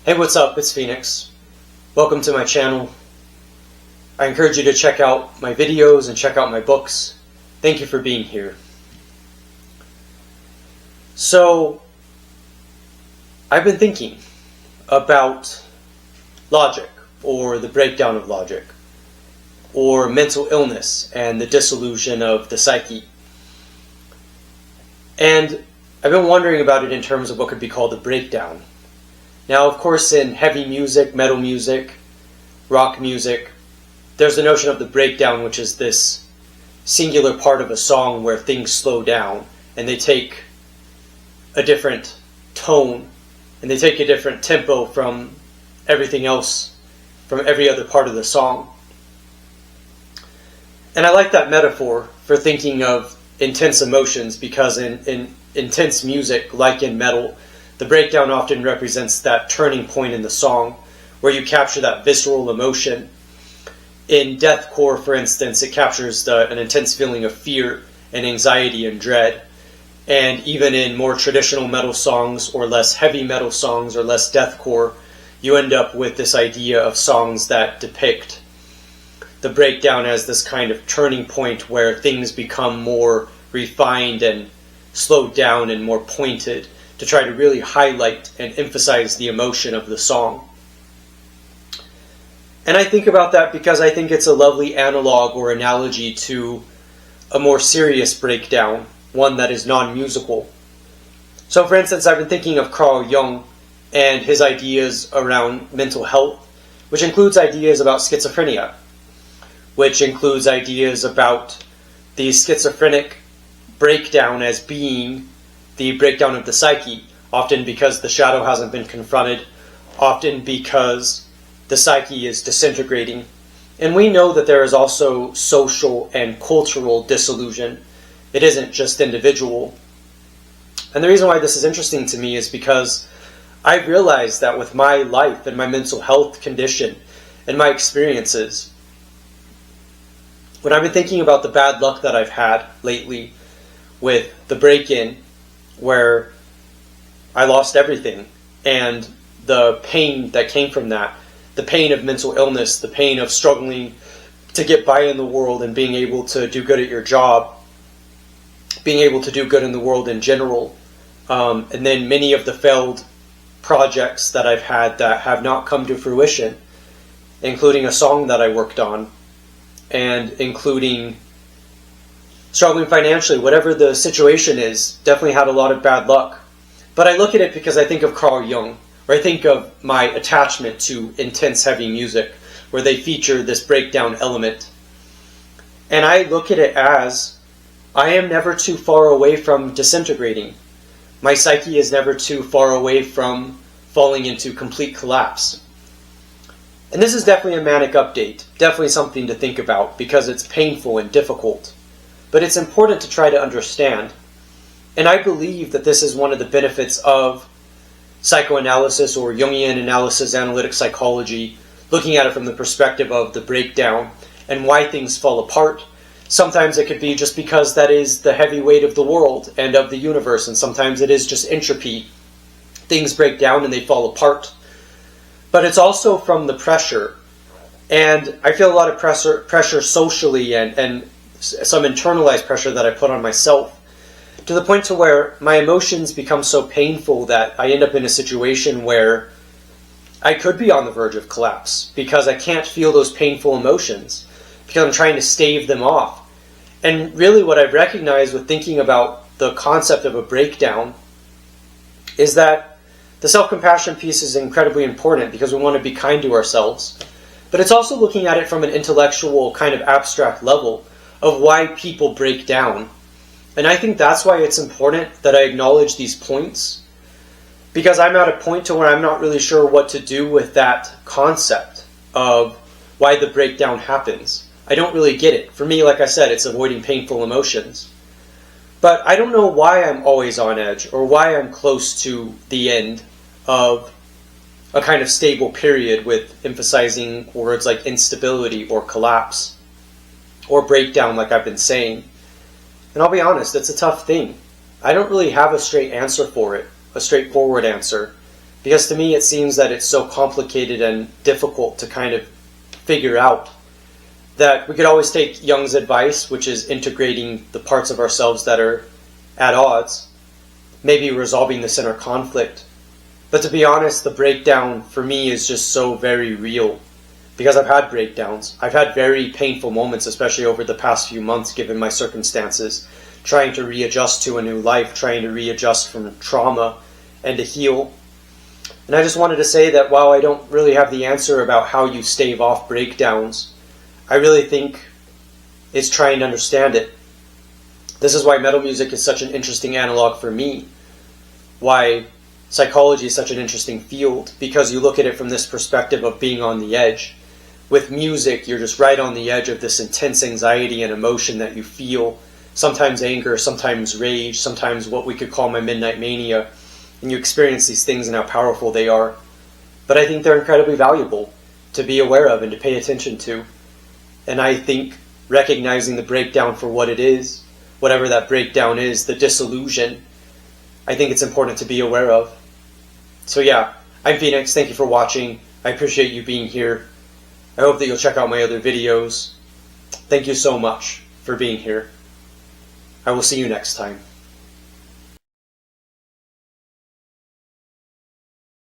Hey, what's up? It's Phoenix. Welcome to my channel. I encourage you to check out my videos and check out my books. Thank you for being here. So, I've been thinking about logic, or the breakdown of logic, or mental illness and the dissolution of the psyche. And I've been wondering about it in terms of what could be called a breakdown. Now, of course, in heavy music, metal music, rock music, there's the notion of the breakdown, which is this singular part of a song where things slow down and they take a different tone and they take a different tempo from everything else, from every other part of the song. And I like that metaphor for thinking of intense emotions, because in intense music, like in metal, the breakdown often represents that turning point in the song where you capture that visceral emotion. In deathcore, for instance, it captures an intense feeling of fear and anxiety and dread. And even in more traditional metal songs, or less heavy metal songs, or less deathcore, you end up with this idea of songs that depict the breakdown as this kind of turning point where things become more refined and slowed down and more pointed, to try to really highlight and emphasize the emotion of the song. And I think about that because I think it's a lovely analog or analogy to a more serious breakdown, one that is non-musical. So for instance, I've been thinking of Carl Jung and his ideas around mental health, which includes ideas about schizophrenia, which includes ideas about the schizophrenic breakdown as being the breakdown of the psyche, often because the shadow hasn't been confronted, often because the psyche is disintegrating. And we know that there is also social and cultural disillusion. It isn't just individual. And the reason why this is interesting to me is because I've realized that with my life and my mental health condition and my experiences, when I've been thinking about the bad luck that I've had lately with the break-in, where I lost everything, and the pain that came from that, the pain of mental illness, the pain of struggling to get by in the world and being able to do good at your job, being able to do good in the world in general, and then many of the failed projects that I've had that have not come to fruition, including a song that I worked on, and including struggling financially. Whatever the situation is, definitely had a lot of bad luck. But I look at it because I think of Carl Jung, or I think of my attachment to intense heavy music, where they feature this breakdown element. And I look at it as, I am never too far away from disintegrating. My psyche is never too far away from falling into complete collapse. And this is definitely a manic update, definitely something to think about, because it's painful and difficult. But it's important to try to understand. And I believe that this is one of the benefits of psychoanalysis, or Jungian analysis, analytic psychology, looking at it from the perspective of the breakdown and why things fall apart. Sometimes it could be just because that is the heavy weight of the world and of the universe, and sometimes it is just entropy. Things break down and they fall apart. But it's also from the pressure. And I feel a lot of pressure socially and some internalized pressure that I put on myself, to the point to where my emotions become so painful that I end up in a situation where I could be on the verge of collapse because I can't feel those painful emotions, because I'm trying to stave them off. And really what I've recognized with thinking about the concept of a breakdown is that the self-compassion piece is incredibly important, because we want to be kind to ourselves. But it's also looking at it from an intellectual kind of abstract level of why people break down. And I think that's why it's important that I acknowledge these points, because I'm at a point to where I'm not really sure what to do with that concept of why the breakdown happens. I don't really get it. For me, like I said, it's avoiding painful emotions. But I don't know why I'm always on edge, or why I'm close to the end of a kind of stable period, with emphasizing words like instability or collapse or breakdown, like I've been saying. And I'll be honest, it's a tough thing. I don't really have a straight answer for it, a straightforward answer, Because to me it seems that it's so complicated and difficult to kind of figure out that we could always take Jung's advice, which is integrating the parts of ourselves that are at odds, maybe resolving this inner conflict. But to be honest, the breakdown for me is just so very real, because I've had breakdowns. I've had very painful moments, especially over the past few months, given my circumstances, trying to readjust to a new life, trying to readjust from trauma and to heal. And I just wanted to say that while I don't really have the answer about how you stave off breakdowns, I really think it's trying to understand it. This is why metal music is such an interesting analog for me, why psychology is such an interesting field, because you look at it from this perspective of being on the edge. With music, you're just right on the edge of this intense anxiety and emotion that you feel, sometimes anger, sometimes rage, sometimes what we could call my midnight mania, and you experience these things and how powerful they are. But I think they're incredibly valuable to be aware of and to pay attention to. And I think recognizing the breakdown for what it is, whatever that breakdown is, the disillusion, I think it's important to be aware of. So yeah, I'm Phoenix. Thank you for watching. I appreciate you being here. I hope that you'll check out my other videos. Thank you so much for being here. I will see you next time.